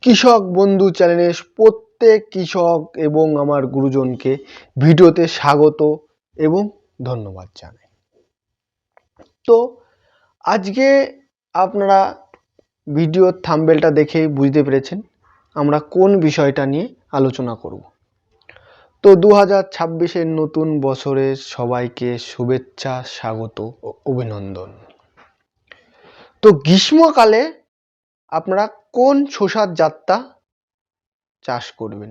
কৃষক বন্ধু চ্যানেলের প্রত্যেক কৃষক এবং আমার গুরুজনকে ভিডিওতে স্বাগত এবং ধন্যবাদ জানাই। তো আজকে আপনারা ভিডিওর থাম্বনেলটা দেখেই বুঝতে পেরেছেন আমরা কোন বিষয়টা নিয়ে আলোচনা করব। তো 2026-এর নতুন বছরের সবাইকে শুভেচ্ছা, স্বাগত ও অভিনন্দন। তো গ্রীষ্মকালে আপনারা কোন শসার জাতটা চাষ করবেন?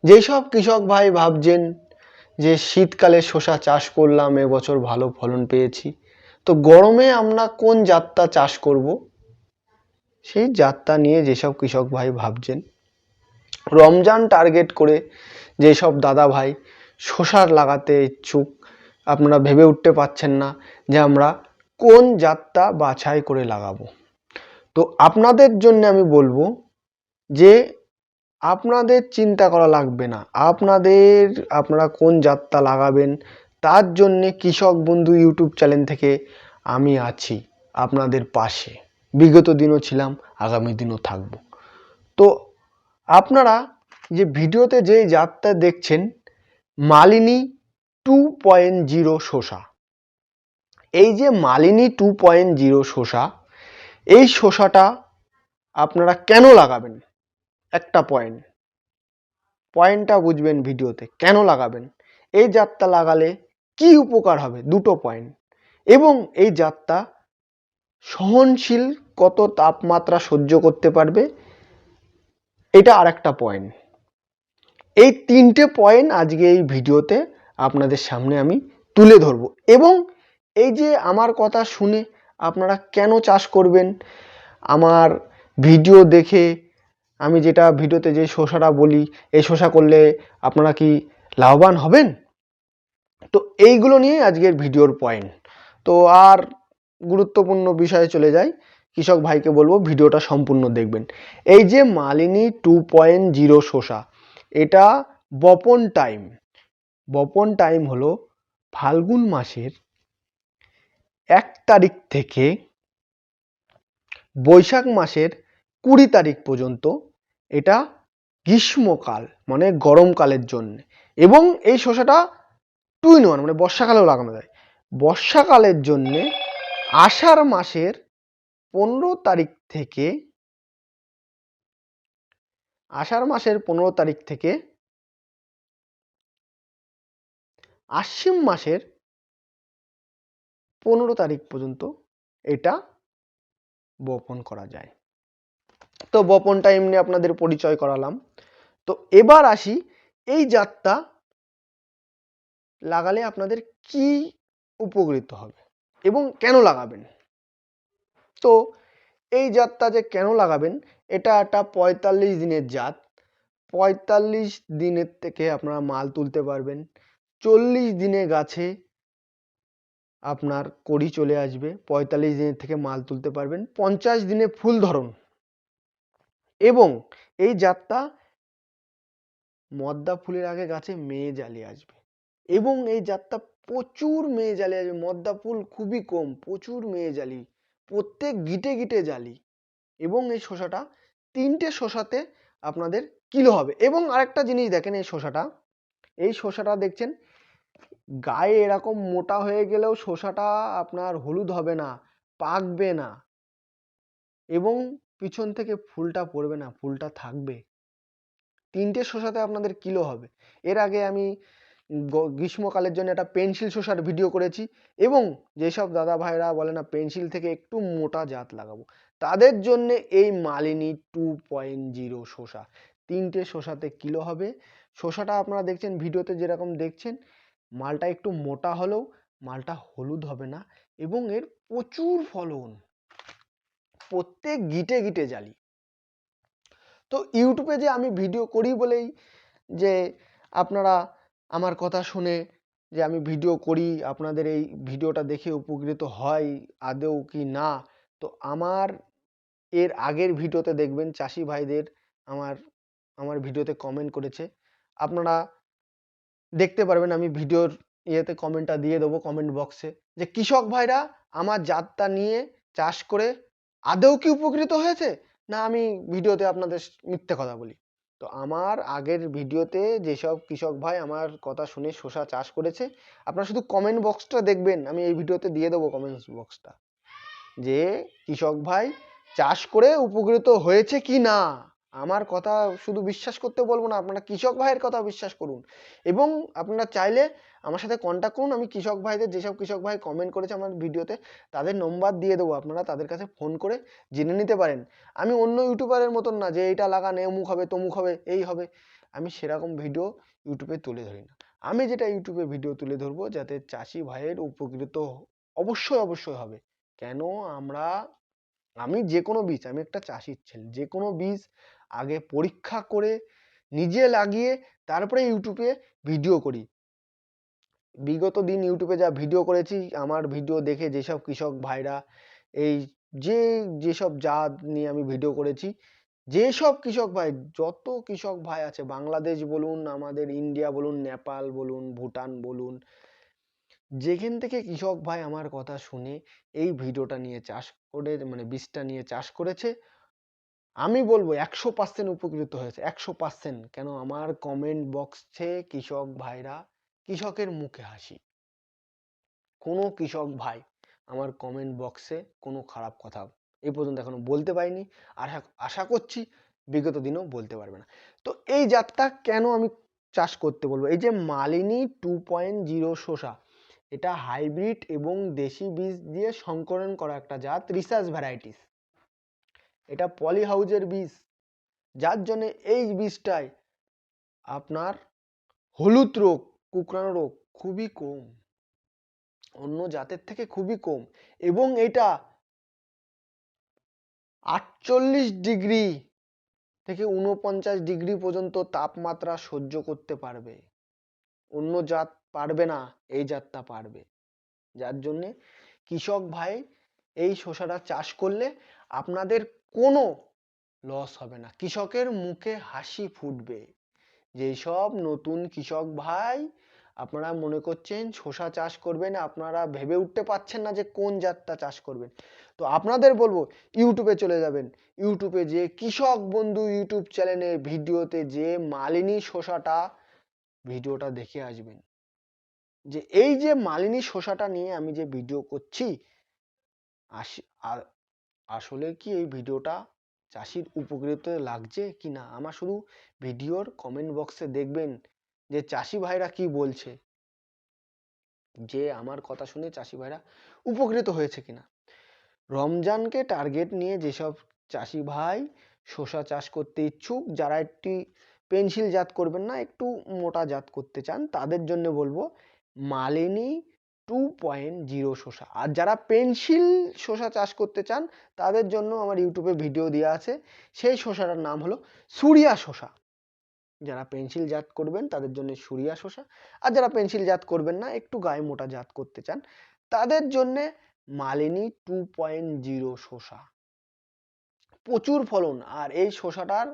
যেসব কৃষক ভাই ভাবছেন যে শীতকালে শসা চাষ করলাম, এবছর ভালো ফলন পেয়েছি, তো গরমে আমরা কোন জাতটা চাষ করব, সেই জাতটা নিয়ে যেসব কৃষক ভাই ভাবছেন, রমজান টার্গেট করে যেসব দাদা ভাই শসার লাগাতে ইচ্ছুক, আপনারা ভেবে উঠতে পারছেন না যে আমরা কোন জাতটা বাছাই করে লাগাবো, তো আপনাদের জন্য আমি বলবো যে আপনাদের চিন্তা করা লাগবে না। আপনারা কোন জাতটা লাগাবেন তার জন্যে কৃষক বন্ধু ইউটিউব চ্যানেল থেকে আমি আছি আপনাদের পাশে। বিগত দিনও ছিলাম, আগামী দিনও থাকবো। তো আপনারা যে ভিডিওতে যে জাতটা দেখছেন, মালিনী 2.0 শসা, এই যে মালিনী 2.0 শসা, এই শসাটা আপনারা কেন লাগাবেন? একটা পয়েন্টটা বুঝবেন ভিডিওতে, কেন লাগাবেন, এই জাতটা লাগালে কি উপকার হবে, দুটো পয়েন্ট, এবং এই জাতটা সহনশীল, কত তাপমাত্রা সহ্য করতে পারবে, এটা আর একটা পয়েন্ট। এই তিনটে পয়েন্ট আজকে এই ভিডিওতে আপনাদের সামনে আমি তুলে ধরবো। এবং এই যে আমার কথা শুনে আপনারা কেন চাষ করবেন, আমার ভিডিও দেখে আমি যেটা ভিডিওতে যে শসাটা বলি, এই শসা করলে আপনারা কি লাভবান হবেন, তো এইগুলো নিয়ে আজকের ভিডিওর পয়েন্ট। তো আর গুরুত্বপূর্ণ বিষয়ে চলে যাই, কৃষক ভাইকে বলবো ভিডিওটা সম্পূর্ণ দেখবেন। এই যে মালিনী 2.0 শসা, এটা বপন টাইম হলো ফাল্গুন মাসের 1 তারিখ থেকে বৈশাখ মাসের 20 তারিখ পর্যন্ত। এটা গ্রীষ্মকাল মানে গরমকালের জন্য, এবং এই শসাটা 2 in 1 মানে বর্ষাকালেও লাগানো যায়। বর্ষাকালের জন্য আষাঢ় মাসের 15 তারিখ থেকে আশ্বিন মাসের 15 তারিখ পর্যন্ত এটা বপন করা যায়। তো বপন টাইম নিয়ে আপনাদের পরিচয় করালাম। তো এবার আসি, এই জাতটা লাগালে আপনাদের কি উপকৃত হবে এবং কেন লাগাবেন। তো এই জাতটা যে কেন লাগাবেন, এটা একটা 45 দিনের জাত। 45 দিনের থেকে আপনারা মাল তুলতে পারবেন। 40 দিনে গাছে আপনার কড়ি চলে আসবে, 45 দিনের থেকে মাল তুলতে পারবেন, 50 দিনে ফুল ধরন। এবং এই জাতটা মদ্দা ফুলের আগে গাছে মেয়ে জ্বালিয়ে আসবে, এবং এই জাতটা প্রচুর মেয়ে জ্বালিয়ে আসবে। মদ্দা ফুল খুবই কম, প্রচুর মেয়ে জ্বালি, প্রত্যেক গিটে জ্বালি। এবং এই শসাটা 3টে শসাতে আপনাদের কিলো হবে। এবং আরেকটা জিনিস দেখেন, এই শসাটা দেখছেন গায়ে এরকম মোটা হয়ে গেলেও শসাটা আপনার হলুদ হবে না, পাকবে না, এবং পিছন থেকে ফুলটা পড়বে না, ফুলটা থাকবে। 3টে শসাতে আপনাদের কিলো হবে। এর আগে আমি গ্রীষ্মকালের জন্য একটা পেন্সিল শসার ভিডিও করেছি, এবং যেসব দাদা ভাইরা বলে না পেন্সিল থেকে একটু মোটা জাত লাগাবো, তাদের জন্য এই মালিনী 2.0 শসা। 3টে শসাতে কিলো হবে। শসাটা আপনারা দেখছেন ভিডিওতে যেরকম দেখছেন, মালটা একটু মোটা হলেও মালটা হলুদ হবে না, এবং এর প্রচুর ফলন, প্রত্যেক গিটে জ্বালি। তো ইউটিউবে যে আমি ভিডিও করি বলেই যে আপনারা আমার কথা শুনে যে আমি ভিডিও করি, আপনাদের এই ভিডিওটা দেখে উপকৃত হয় আদৌ কি না, তো আমার এর আগের ভিডিওতে দেখবেন চাষি ভাইদের আমার ভিডিওতে কমেন্ট করেছে, আপনারা দেখতে পারবেন। আমি ভিডিওর ইয়েতে কমেন্টটা দিয়ে দেবো, কমেন্ট বক্সে, যে কৃষক ভাইরা আমার জাতটা নিয়ে চাষ করে আদৌ কি উপকৃত হয়েছে, না আমি ভিডিওতে আপনাদের মিথ্যে কথা বলি। তো আমার আগের ভিডিওতে যেসব কৃষক ভাই আমার কথা শুনে শসা চাষ করেছে, আপনারা শুধু কমেন্ট বক্সটা দেখবেন, আমি এই ভিডিওতে দিয়ে দেবো কমেন্টস বক্সটা, যে কৃষক ভাই চাষ করে উপকৃত হয়েছে কি না। আমার কথা শুধু বিশ্বাস করতে বলবো না, আপনারা কৃষক ভাইয়ের কথা বিশ্বাস করুন। এবং আপনারা চাইলে আমার সাথে কন্ট্যাক্ট করুন, আমি কৃষক ভাইদের, যেসব কৃষক ভাই কমেন্ট করেছে আমার ভিডিওতে, তাদের নম্বর দিয়ে দেবো, আপনারা তাদের কাছে ফোন করে জেনে নিতে পারেন। আমি অন্য ইউটিউবারের মতন না যে এইটা লাগান অমুক হবে তমুক হবে এই হবে, আমি সেরকম ভিডিও ইউটিউবে তুলে ধরি না। আমি যেটা ইউটিউবে ভিডিও তুলে ধরবো যাতে চাষি ভাইয়ের উপকৃত অবশ্যই অবশ্যই হবে। কেন আমরা, আমি যে কোনো বীজ, আমি একটা চাষির ছেলে, যে কোনো বীজ আগে পরীক্ষা করে নিজে লাগিয়ে তারপরে ইউটিউবে ভিডিও করি। বিগত দিন ইউটিউবে যা ভিডিও করেছি, আমার ভিডিও দেখে যেসব কৃষক ভাইরা এই যেসব জাত নিয়ে আমি ভিডিও করেছি, যেসব কৃষক ভাই, যত কৃষক ভাই আছে বাংলাদেশ বলুন, আমাদের ইন্ডিয়া বলুন, নেপাল বলুন, ভুটান বলুন, যেখান থেকে কৃষক ভাই আমার কথা শুনে এই ভিডিওটা নিয়ে চাষ করে, মানে বীজটা নিয়ে চাষ করেছে, আমি বলবো 100% উপকৃত হয়েছে, 100%। কেন, আমার কমেন্ট বক্সে কৃষক ভাইরা, কৃষকের মুখে হাসি, কোনো কৃষক ভাই আমার কমেন্ট বক্সে কোনো খারাপ কথা এই পর্যন্ত এখনো বলতে পারিনি, আর আশা করছি বিগত দিনেও বলতে পারবে না। তো এই জাতটা কেন আমি চাষ করতে বলবো, এই যে মালিনী 2.0 শসা, এটা হাইব্রিড এবং দেশি বীজ দিয়ে সংকরণ করা একটা জাত, রিসার্চ ভ্যারাইটিস। এটা পলি হাউজের বীজ, যার জন্য এই বীজটায় আপনার হলুদ রোগ, কুকড়ানো রোগ খুবই কম, অন্য জাতের থেকে খুবই কম। এবং এটা 48 ডিগ্রি থেকে 49 ডিগ্রি পর্যন্ত তাপমাত্রা সহ্য করতে পারবে, অন্য জাত পারবে না, এই জাতটা পারবে। যার জন্যে কৃষক ভাই এই শসাটা চাষ করলে আপনাদের কোনো লস হবে না, কৃষকের মুখে হাসি ফুটবে। যেসব নতুন কৃষক ভাই আপনারা মনে করছেন শসা চাষ করবেন, আপনারা ভেবে উঠতে পারছেন না যে কোন জাতটা চাষ করবেন, তো আপনাদের বলবো ইউটিউবে চলে যাবেন, ইউটিউবে যে কৃষক বন্ধু ইউটিউব চ্যানেলে ভিডিওতে যে মালিনী শসাটা ভিডিওটা দেখে আসবেন, যে এই যে মালিনী শসাটা নিয়ে আমি যে ভিডিও করছি, আসলে কি এই ভিডিওটা চাষির উপকৃত লাগছে কি না। আমার শুধু ভিডিওর কমেন্ট বক্সে দেখবেন যে চাষি ভাইরা কি বলছে, যে আমার কথা শুনে চাষি ভাইরা উপকৃত হয়েছে কিনা। রমজানকে টার্গেট নিয়ে যেসব চাষি ভাই শসা চাষ করতে ইচ্ছুক, যারা একটি পেন্সিল জাত করবেন না, একটু মোটা জাত করতে চান, তাদের জন্য বলবো মালিনী 2.0 শসা। আর যারা পেন্সিল শসা চাষ করতে চান তাদের জন্য আমার ইউটিউবে ভিডিও দেওয়া আছে, সেই শসাটার নাম হলো সুরিয়া শসা। যারা পেন্সিল জাত করবেন তাদের জন্য সুরিয়া শসা, আর যারা পেন্সিল জাত করবেন না, একটু গায়ে মোটা জাত করতে চান, তাদের জন্য মালিনী 2.0 শসা। প্রচুর ফলন, আর এই শসাটার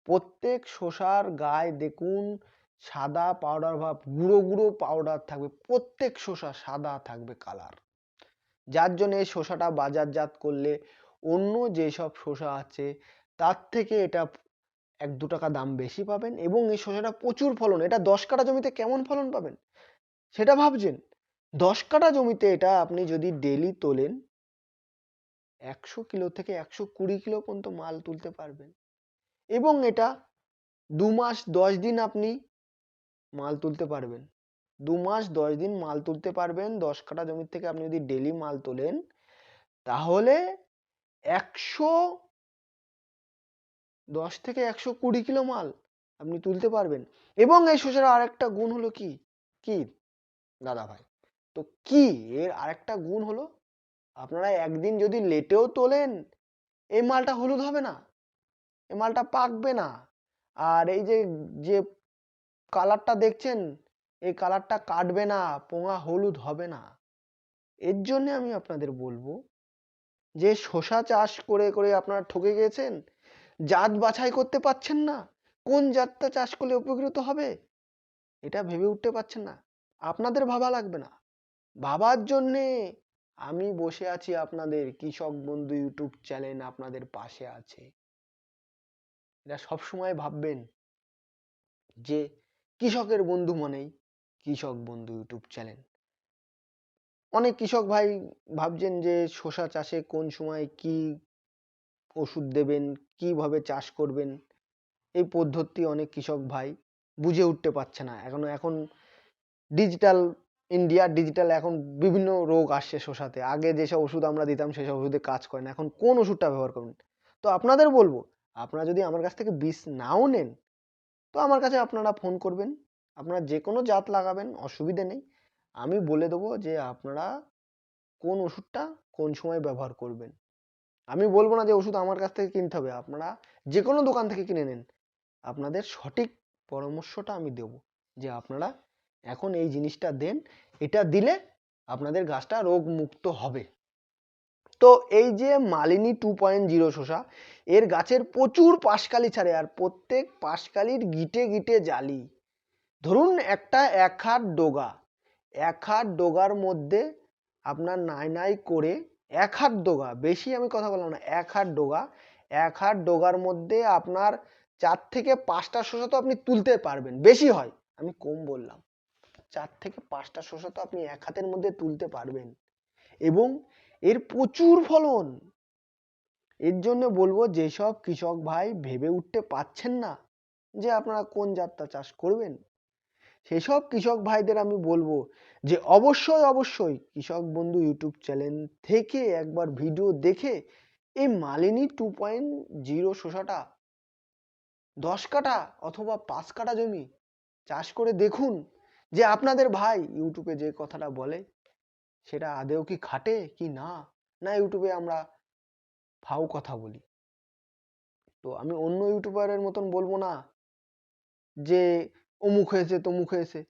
প্রত্যেক শসার গায়ে দেখুন সাদা পাউডার ভাব, গুঁড়ো গুঁড়ো পাউডার থাকবে, প্রত্যেক শসা সাদা থাকবে কালার। যার জন্য এই শসাটা বাজারজাত করলে অন্য যেসব শসা আছে তার থেকে এটা 1-2 টাকা দাম বেশি পাবেন। এবং এই শসাটা প্রচুর ফলন, এটা 10 কাঠা জমিতে কেমন ফলন পাবেন সেটা ভাবছেন? 10 কাঠা জমিতে এটা আপনি যদি ডেলি তোলেন 100 কিলো থেকে 120 কিলো পর্যন্ত মাল তুলতে পারবেন। এবং এটা 2 মাস 10 দিন আপনি মাল তুলতে পারবেন, 2 মাস 10 দিন মাল তুলতে পারবেন। 10 কাঠা জমি থেকে আপনি যদি ডেলি মাল তোলেন তাহলে 110 থেকে 120 কিলো মাল আপনি তুলতে পারবেন। এবং এই শসার আরেকটা গুণ হলো কি কি দাদা ভাই, তো কি এর আরেকটা গুণ হলো, আপনারা একদিন যদি লেটেও তোলেন এই মালটা হলুদ হবে না, এই মালটা পাকবে না। আর এই যে যে কালারটা দেখছেন, এই কালারটা কাটবে না, পোঙা হলুদ হবে না। এর জন্য আমি আপনাদের বলবো যে শসা চাষ করে করে আপনারা ঠকে গেছেন, জাত বাছাই করতে পারছেন না, কোন জাতটা চাষ করলে উপকৃত হবে এটা ভেবে উঠতে পারছেন না, আপনাদের ভাবা লাগবে না, ভাবার জন্যে আমি বসে আছি, আপনাদের কৃষক বন্ধু ইউটিউব চ্যানেল আপনাদের পাশে আছে। এরা সবসময় ভাববেন যে কৃষকের বন্ধু মানেই কৃষক বন্ধু ইউটিউব চ্যানেল। অনেক কৃষক ভাই ভাবছেন যে শসা চাষে কোন সময় কি ওষুধ দেবেন, কিভাবে চাষ করবেন, এই পদ্ধতি অনেক কৃষক ভাই বুঝে উঠতে পারছে না। এখন ডিজিটাল ইন্ডিয়া, ডিজিটাল এখন বিভিন্ন রোগ আসছে শসাতে। আগে যেসব ওষুধ আমরা দিতাম সেসব ওষুধে কাজ করে না। এখন কোন ওষুধটা ব্যবহার করবেন? তো আপনাদের বলবো, আপনারা যদি আমার কাছ থেকে বীজ নাও নেন, তো আমার কাছে আপনারা ফোন করবেন। আপনারা যে কোনো জাত লাগাবেন, অসুবিধে নেই। আমি বলে দেবো যে আপনারা কোন ওষুধটা কোন সময় ব্যবহার করবেন। আমি বলবো না যে ওষুধ আমার কাছ থেকে কিনতে হবে, আপনারা যে কোনো দোকান থেকে কিনে নেন। আপনাদের সঠিক পরামর্শটা আমি দেব যে আপনারা এখন এই জিনিসটা দেন, এটা দিলে আপনাদের গাছটা রোগ মুক্ত হবে। তো এই যে মালিনী 2.0 শসা, এর গাছের প্রচুর পাশকালি ছাড়ে, আর প্রত্যেক পাশকালির গিটে গিটে জালি। ধরুন একটা 1 হাত ডগা, 1 হাত ডগার মধ্যে আপনার নাই নাই করে 1 হাত ডগা, বেশি আমি কথা বললাম না, 1 হাত ডগা, 1 হাত ডগার মধ্যে আপনার 4 থেকে 5টা শসা তো আপনি তুলতে পারবেন। বেশি হয়, আমি কম বললাম। 4 থেকে 5টা শসা তো আপনি 1 হাতের মধ্যে তুলতে পারবেন এবং এর প্রচুর ফলন। এর জন্য বলবো যেসব কৃষক ভাই ভেবে উঠতে পারছেন না যে আপনারা কোন জাতটা চাষ করবেন, সেসব কৃষক ভাইদের আমি বলবো যে অবশ্যই কৃষক বন্ধু ইউটিউব চ্যানেল থেকে একবার ভিডিও দেখে এই মালিনী 2.0 শসাটা 10 কাঠা অথবা 5 কাঠা জমি চাষ করে দেখুন যে আপনাদের ভাই ইউটিউবে যে কথাটা বলে সেটা আদেও কি খাটে কি না, না ইউটিউবে আমরা ফাউ কথা বলি। তো আমি অন্য ইউটিউবারের মতন বলবো না যে অমুক হয়েছে তমুক হয়েছে।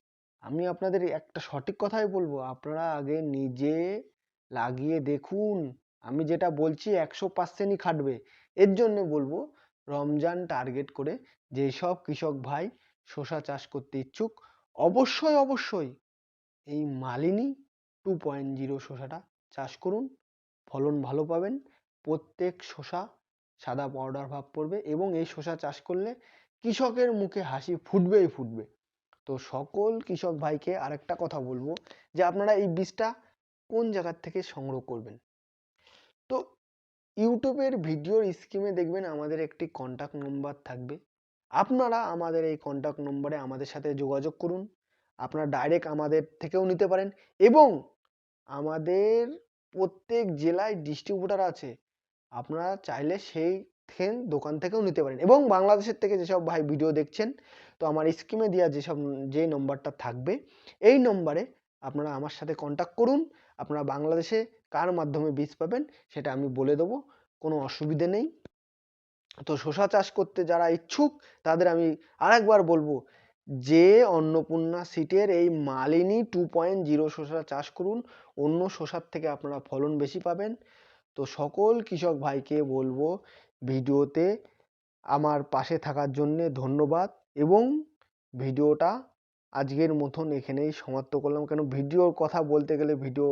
আমি আপনাদের একটা সঠিক কথাই বলবো, আপনারা আগে নিজে লাগিয়ে দেখুন। আমি যেটা বলছি 100%ই খাটবে। এর জন্য বলবো রমজান টার্গেট করে যেসব কৃষক ভাই শসা চাষ করতে ইচ্ছুক, অবশ্যই এই মালিনী 2.0 শসাটা চাষ করুন। ফলন ভালো পাবেন। প্রত্যেক শসা সাদা পাউডার ভাব পড়বে এবং এই শসা চাষ করলে কৃষকের মুখে হাসি ফুটবেই ফুটবে। তো সকল কৃষক ভাইকে আরেকটা কথা বলবো যে আপনারা এই বীজটা কোন জায়গার থেকে সংগ্রহ করবেন। তো ইউটিউবের ভিডিওর স্ক্রিনে দেখবেন আমাদের একটি কন্টাক্ট নম্বর থাকবে। আপনারা আমাদের এই কন্টাক্ট নম্বরে আমাদের সাথে যোগাযোগ করুন। আপনারা ডাইরেক্ট আমাদের থেকেও নিতে পারেন এবং আমাদের প্রত্যেক জেলায় ডিস্ট্রিবিউটার আছে। আপনারা চাইলে সেই দোকান থেকেও নিতে পারেন এবং বাংলাদেশের থেকে যেসব ভাই ভিডিও দেখছেন, তো আমার স্ক্রিনে দেওয়া যে নম্বরটা থাকবে এই নম্বরে আপনারা আমার সাথে কন্টাক্ট করুন। আপনারা বাংলাদেশে কার মাধ্যমে বীজ পাবেন সেটা আমি বলে দেবো, কোনো অসুবিধে নেই। তো শসা চাষ করতে যারা ইচ্ছুক তাদের আমি আরেকবার বলবো যে অন্নপূর্ণা সিটের এই মালিনী 2.0 শসা চাষ করুন। অন্য শসার থেকে আপনারা ফলন বেশি পাবেন। তো সকল কৃষক ভাইকে বলবো ভিডিওতে আমার পাশে থাকার জন্যে ধন্যবাদ এবং ভিডিওটা আজকের মতন এখানেই সমাপ্ত করলাম। কেন ভিডিওর কথা বলতে গেলে ভিডিও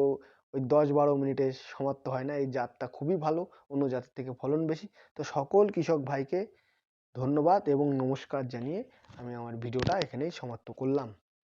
ওই 10-12 মিনিটে সমাপ্ত হয় না। এই জাতটা খুবই ভালো, অন্য জাতের থেকে ফলন বেশি। তো সকল কৃষক ভাইকে ধন্যবাদ এবং নমস্কার জানিয়ে আমি আমার ভিডিওটা এখানেই সমাপ্ত করলাম।